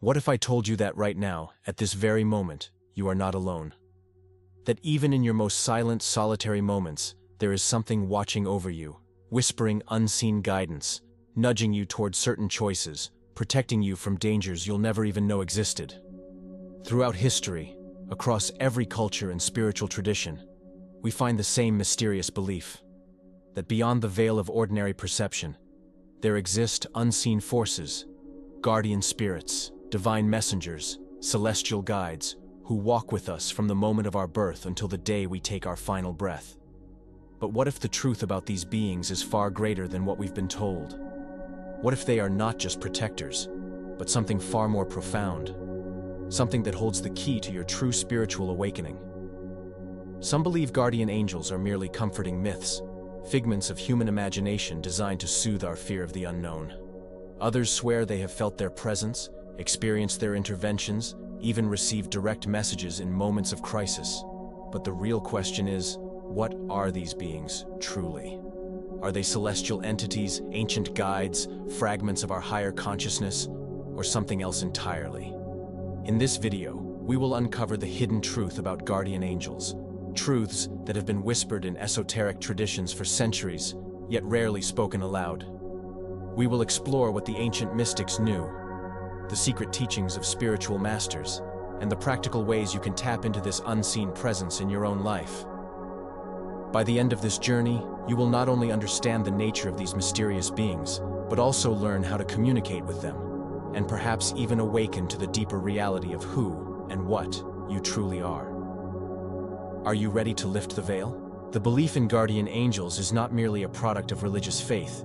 What if I told you that right now, at this very moment, you are not alone? That even in your most silent, solitary moments, there is something watching over you, whispering unseen guidance, nudging you toward certain choices, protecting you from dangers you'll never even know existed. Throughout history, across every culture and spiritual tradition, we find the same mysterious belief, that beyond the veil of ordinary perception, there exist unseen forces, guardian spirits, divine messengers, celestial guides, who walk with us from the moment of our birth until the day we take our final breath. But what if the truth about these beings is far greater than what we've been told? What if they are not just protectors, but something far more profound? Something that holds the key to your true spiritual awakening. Some believe guardian angels are merely comforting myths, figments of human imagination designed to soothe our fear of the unknown. Others swear they have felt their presence, experienced their interventions, even received direct messages in moments of crisis. But the real question is, what are these beings truly? Are they celestial entities, ancient guides, fragments of our higher consciousness, or something else entirely? In this video, we will uncover the hidden truth about guardian angels, truths that have been whispered in esoteric traditions for centuries, yet rarely spoken aloud. We will explore what the ancient mystics knew, the secret teachings of spiritual masters, and the practical ways you can tap into this unseen presence in your own life. By the end of this journey, you will not only understand the nature of these mysterious beings, but also learn how to communicate with them, and perhaps even awaken to the deeper reality of who and what you truly are. Are you ready to lift the veil? The belief in guardian angels is not merely a product of religious faith.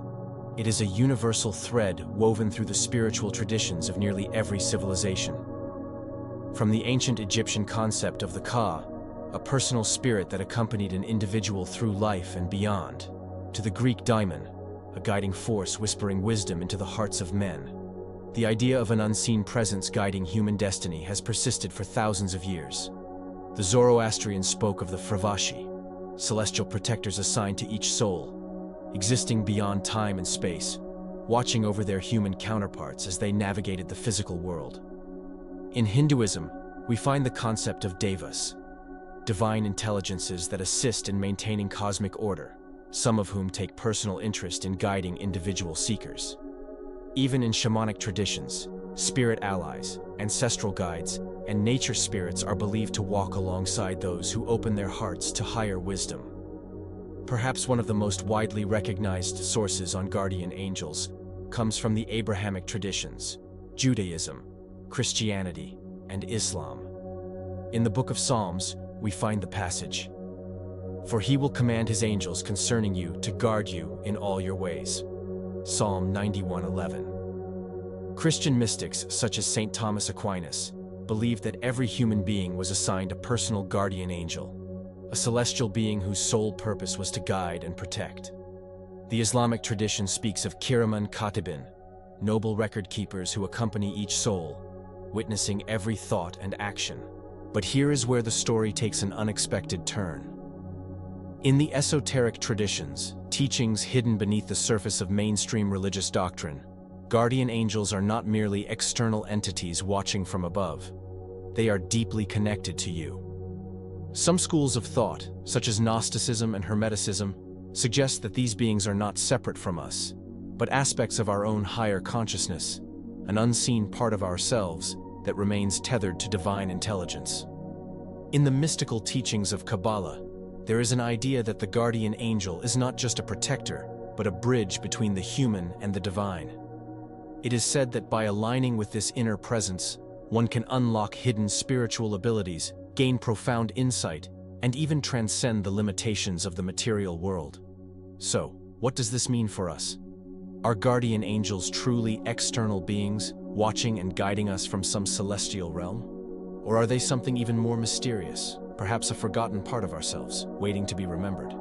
It is a universal thread woven through the spiritual traditions of nearly every civilization. From the ancient Egyptian concept of the Ka, a personal spirit that accompanied an individual through life and beyond, to the Greek daimon, a guiding force whispering wisdom into the hearts of men, the idea of an unseen presence guiding human destiny has persisted for thousands of years. The Zoroastrians spoke of the Fravashi, celestial protectors assigned to each soul, existing beyond time and space, watching over their human counterparts as they navigated the physical world. In Hinduism, we find the concept of devas, divine intelligences that assist in maintaining cosmic order, some of whom take personal interest in guiding individual seekers. Even in shamanic traditions, spirit allies, ancestral guides, and nature spirits are believed to walk alongside those who open their hearts to higher wisdom. Perhaps one of the most widely recognized sources on guardian angels comes from the Abrahamic traditions, Judaism, Christianity, and Islam. In the Book of Psalms, we find the passage, "For he will command his angels concerning you to guard you in all your ways." Psalm 91:11. Christian mystics such as St. Thomas Aquinas believed that every human being was assigned a personal guardian angel, a celestial being whose sole purpose was to guide and protect. The Islamic tradition speaks of Kiraman Katibin, noble record keepers who accompany each soul, witnessing every thought and action. But here is where the story takes an unexpected turn. In the esoteric traditions, teachings hidden beneath the surface of mainstream religious doctrine, guardian angels are not merely external entities watching from above. They are deeply connected to you. Some schools of thought, such as Gnosticism and Hermeticism, suggest that these beings are not separate from us, but aspects of our own higher consciousness, an unseen part of ourselves that remains tethered to divine intelligence. In the mystical teachings of Kabbalah, there is an idea that the guardian angel is not just a protector, but a bridge between the human and the divine. It is said that by aligning with this inner presence, one can unlock hidden spiritual abilities, gain profound insight, and even transcend the limitations of the material world. So, what does this mean for us? Are guardian angels truly external beings, watching and guiding us from some celestial realm? Or are they something even more mysterious, perhaps a forgotten part of ourselves, waiting to be remembered?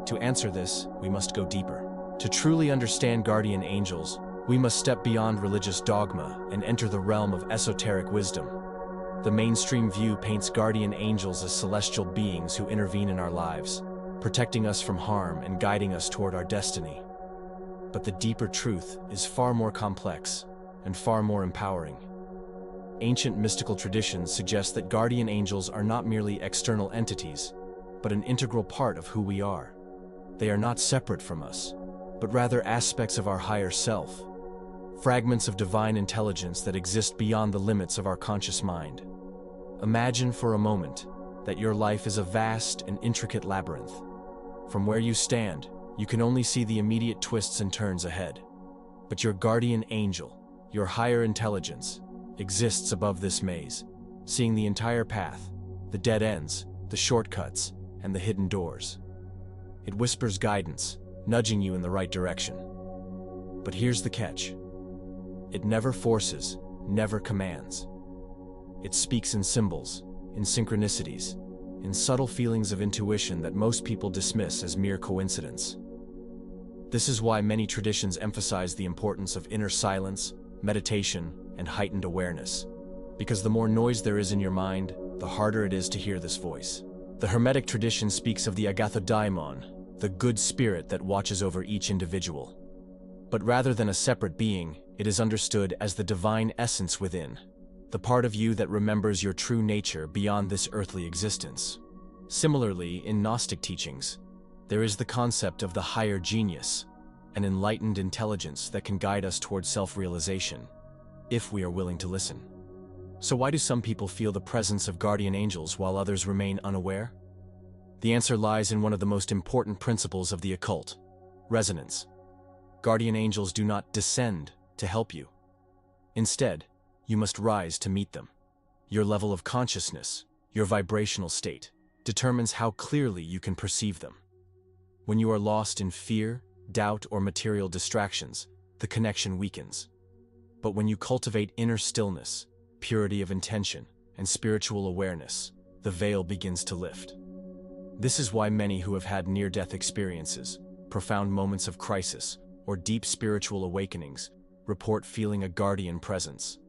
To answer this, we must go deeper. To truly understand guardian angels, we must step beyond religious dogma and enter the realm of esoteric wisdom. The mainstream view paints guardian angels as celestial beings who intervene in our lives, protecting us from harm and guiding us toward our destiny. But the deeper truth is far more complex and far more empowering. Ancient mystical traditions suggest that guardian angels are not merely external entities, but an integral part of who we are. They are not separate from us, but rather aspects of our higher self, fragments of divine intelligence that exist beyond the limits of our conscious mind. Imagine for a moment that your life is a vast and intricate labyrinth. From where you stand, you can only see the immediate twists and turns ahead. But your guardian angel, your higher intelligence, exists above this maze, seeing the entire path, the dead ends, the shortcuts, and the hidden doors. It whispers guidance, nudging you in the right direction. But here's the catch. It never forces, never commands. It speaks in symbols, in synchronicities, in subtle feelings of intuition that most people dismiss as mere coincidence. This is why many traditions emphasize the importance of inner silence, meditation, and heightened awareness. Because the more noise there is in your mind, the harder it is to hear this voice. The Hermetic tradition speaks of the Agathodaimon, the good spirit that watches over each individual. But rather than a separate being, it is understood as the divine essence within, the part of you that remembers your true nature beyond this earthly existence. Similarly, in Gnostic teachings, there is the concept of the higher genius, an enlightened intelligence that can guide us towards self-realization, if we are willing to listen. So why do some people feel the presence of guardian angels while others remain unaware? The answer lies in one of the most important principles of the occult: resonance. Guardian angels do not descend to help you. Instead, you must rise to meet them. Your level of consciousness, your vibrational state, determines how clearly you can perceive them. When you are lost in fear, doubt, or material distractions, the connection weakens. But when you cultivate inner stillness, purity of intention, and spiritual awareness, the veil begins to lift. This is why many who have had near-death experiences, profound moments of crisis, or deep spiritual awakenings report feeling a guardian presence.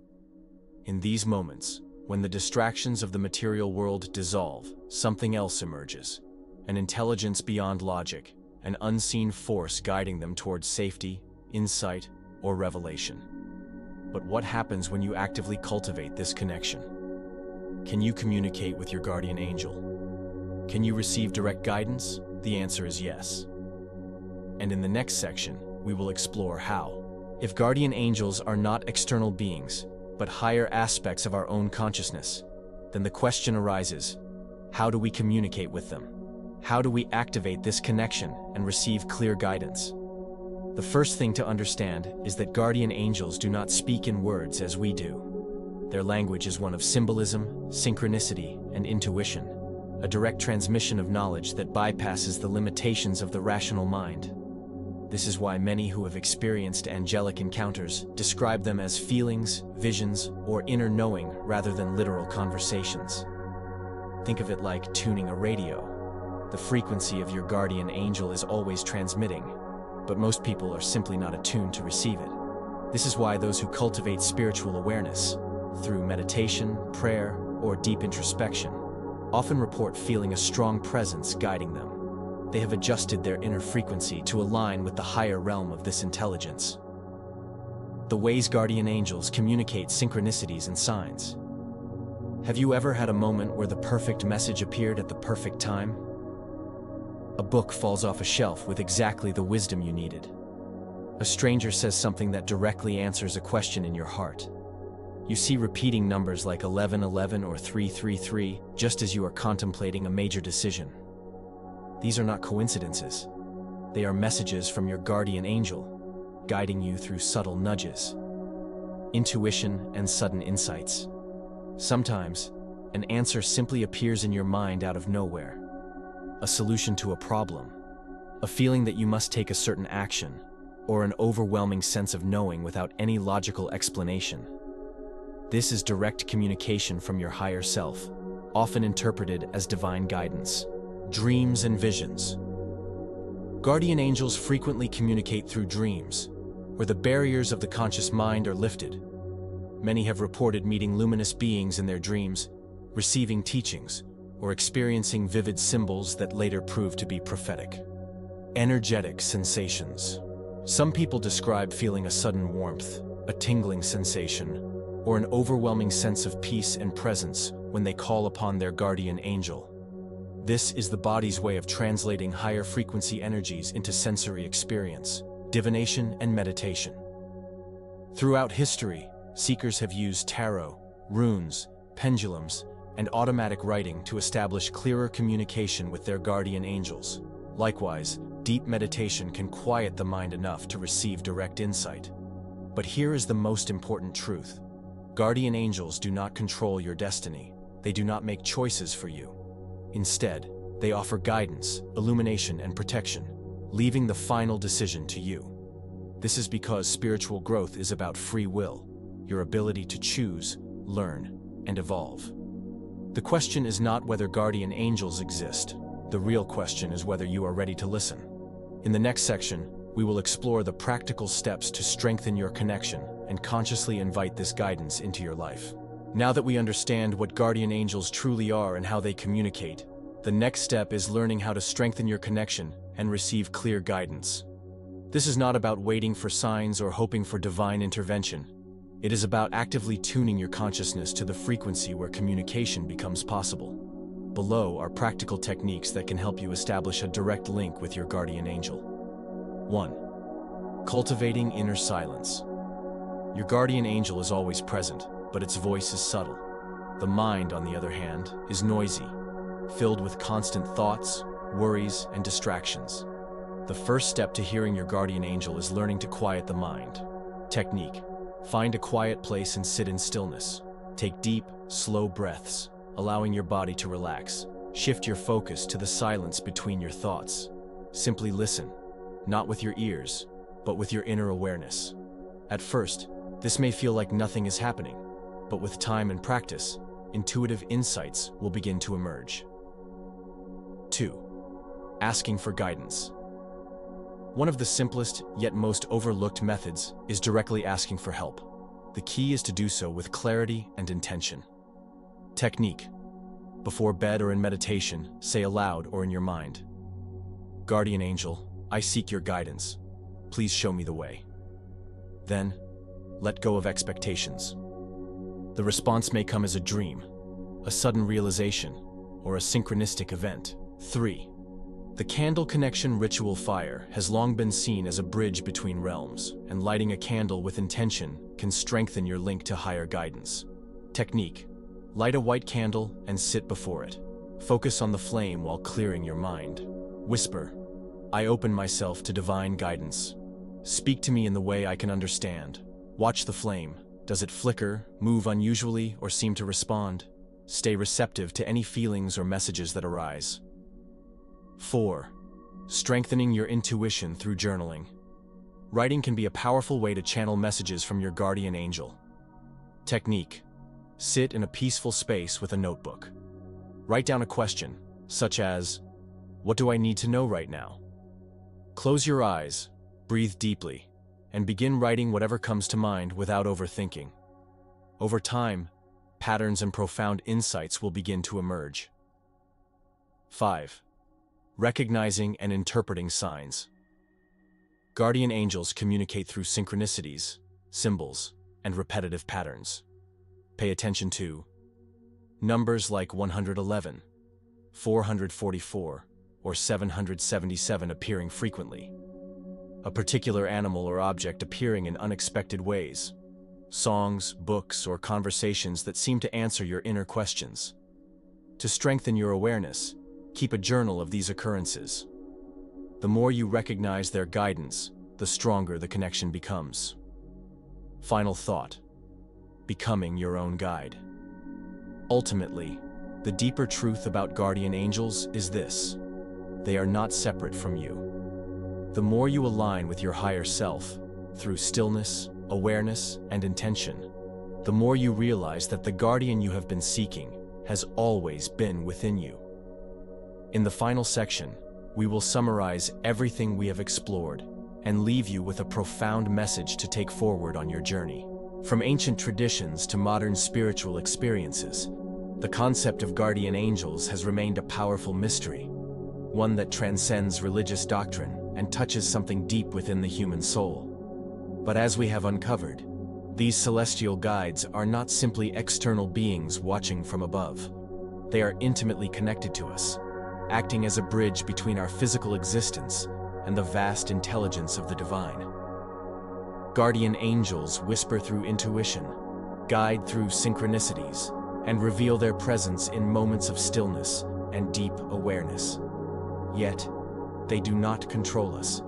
In these moments, when the distractions of the material world dissolve, something else emerges, an intelligence beyond logic, an unseen force guiding them towards safety, insight, or revelation. But what happens when you actively cultivate this connection? Can you communicate with your guardian angel? Can you receive direct guidance? The answer is yes. And in the next section, we will explore how. If guardian angels are not external beings, but higher aspects of our own consciousness, then the question arises, how do we communicate with them? How do we activate this connection and receive clear guidance? The first thing to understand is that guardian angels do not speak in words as we do. Their language is one of symbolism, synchronicity, and intuition, a direct transmission of knowledge that bypasses the limitations of the rational mind. This is why many who have experienced angelic encounters describe them as feelings, visions, or inner knowing rather than literal conversations. Think of it like tuning a radio. The frequency of your guardian angel is always transmitting, but most people are simply not attuned to receive it. This is why those who cultivate spiritual awareness, through meditation, prayer, or deep introspection, often report feeling a strong presence guiding them. They have adjusted their inner frequency to align with the higher realm of this intelligence. The ways guardian angels communicate synchronicities and signs. Have you ever had a moment where the perfect message appeared at the perfect time? A book falls off a shelf with exactly the wisdom you needed. A stranger says something that directly answers a question in your heart. You see repeating numbers like 1111 or 333 just as you are contemplating a major decision. These are not coincidences. They are messages from your guardian angel, guiding you through subtle nudges, intuition, and sudden insights. Sometimes, an answer simply appears in your mind out of nowhere. A solution to a problem, a feeling that you must take a certain action, or an overwhelming sense of knowing without any logical explanation. This is direct communication from your higher self, often interpreted as divine guidance. Dreams and visions. Guardian angels frequently communicate through dreams, where the barriers of the conscious mind are lifted. Many have reported meeting luminous beings in their dreams, receiving teachings, or experiencing vivid symbols that later prove to be prophetic. Energetic sensations. Some people describe feeling a sudden warmth, a tingling sensation, or an overwhelming sense of peace and presence when they call upon their guardian angel. This is the body's way of translating higher frequency energies into sensory experience, divination, and meditation. Throughout history, seekers have used tarot, runes, pendulums, and automatic writing to establish clearer communication with their guardian angels. Likewise, deep meditation can quiet the mind enough to receive direct insight. But here is the most important truth. Guardian angels do not control your destiny. They do not make choices for you. Instead, they offer guidance, illumination, and protection, leaving the final decision to you. This is because spiritual growth is about free will, your ability to choose, learn, and evolve. The question is not whether guardian angels exist. The real question is whether you are ready to listen. In the next section, we will explore the practical steps to strengthen your connection and consciously invite this guidance into your life. Now that we understand what guardian angels truly are and how they communicate, the next step is learning how to strengthen your connection and receive clear guidance. This is not about waiting for signs or hoping for divine intervention. It is about actively tuning your consciousness to the frequency where communication becomes possible. Below are practical techniques that can help you establish a direct link with your guardian angel. 1. Cultivating inner silence. Your guardian angel is always present, but its voice is subtle. The mind, on the other hand, is noisy, filled with constant thoughts, worries, and distractions. The first step to hearing your guardian angel is learning to quiet the mind. Technique: find a quiet place and sit in stillness. Take deep, slow breaths, allowing your body to relax. Shift your focus to the silence between your thoughts. Simply listen, not with your ears, but with your inner awareness. At first, this may feel like nothing is happening, but with time and practice, intuitive insights will begin to emerge. 2. Asking for guidance. One of the simplest yet most overlooked methods is directly asking for help. The key is to do so with clarity and intention. Technique: before bed or in meditation, say aloud or in your mind, "Guardian angel, I seek your guidance. Please show me the way." Then, let go of expectations. The response may come as a dream, a sudden realization, or a synchronistic event. 3. The candle connection ritual fire has long been seen as a bridge between realms, and lighting a candle with intention can strengthen your link to higher guidance. Technique: light a white candle and sit before it. Focus on the flame while clearing your mind. Whisper, "I open myself to divine guidance. Speak to me in the way I can understand." Watch the flame. Does it flicker, move unusually, or seem to respond? Stay receptive to any feelings or messages that arise. 4. Strengthening your intuition through journaling. Writing can be a powerful way to channel messages from your guardian angel. Technique: sit in a peaceful space with a notebook. Write down a question, such as, "What do I need to know right now?" Close your eyes, breathe deeply, and begin writing whatever comes to mind without overthinking. Over time, patterns and profound insights will begin to emerge. 5. Recognizing and interpreting signs. Guardian angels communicate through synchronicities, symbols, and repetitive patterns. Pay attention to numbers like 111, 444, or 777 appearing frequently. A particular animal or object appearing in unexpected ways. Songs, books, or conversations that seem to answer your inner questions. To strengthen your awareness, keep a journal of these occurrences. The more you recognize their guidance, the stronger the connection becomes. Final thought: becoming your own guide. Ultimately, the deeper truth about guardian angels is this: they are not separate from you. The more you align with your higher self, through stillness, awareness, and intention, the more you realize that the guardian you have been seeking has always been within you. In the final section, we will summarize everything we have explored and leave you with a profound message to take forward on your journey. From ancient traditions to modern spiritual experiences, the concept of guardian angels has remained a powerful mystery, one that transcends religious doctrine and touches something deep within the human soul. But as we have uncovered, These celestial guides are not simply external beings watching from above. They are intimately connected to us, acting as a bridge between our physical existence and the vast intelligence of the divine. Guardian angels whisper through intuition, guide through synchronicities, and reveal their presence in moments of stillness and deep awareness. Yet, they do not control us.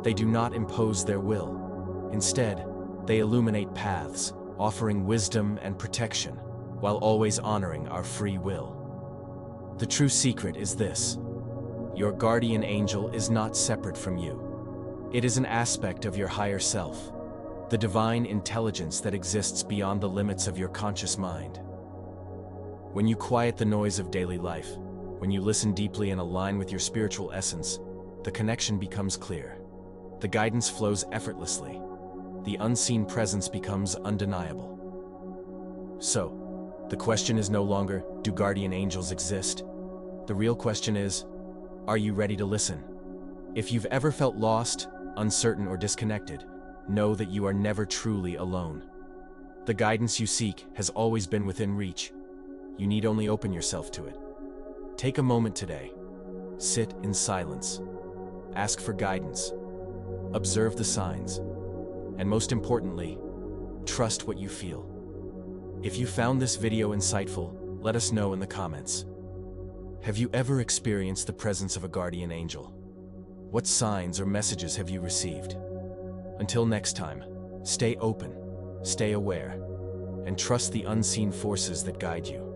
They do not impose their will. Instead, they illuminate paths, offering wisdom and protection, while always honoring our free will. The true secret is this: your guardian angel is not separate from you. It is an aspect of your higher self, the divine intelligence that exists beyond the limits of your conscious mind. When you quiet the noise of daily life, when you listen deeply and align with your spiritual essence, the connection becomes clear. The guidance flows effortlessly. The unseen presence becomes undeniable. So, the question is no longer, do guardian angels exist? The real question is, are you ready to listen? If you've ever felt lost, uncertain, or disconnected, know that you are never truly alone. The guidance you seek has always been within reach. You need only open yourself to it. Take a moment today. Sit in silence. Ask for guidance. Observe the signs. And most importantly, trust what you feel. If you found this video insightful, let us know in the comments. Have you ever experienced the presence of a guardian angel? What signs or messages have you received? Until next time, stay open, stay aware, and trust the unseen forces that guide you.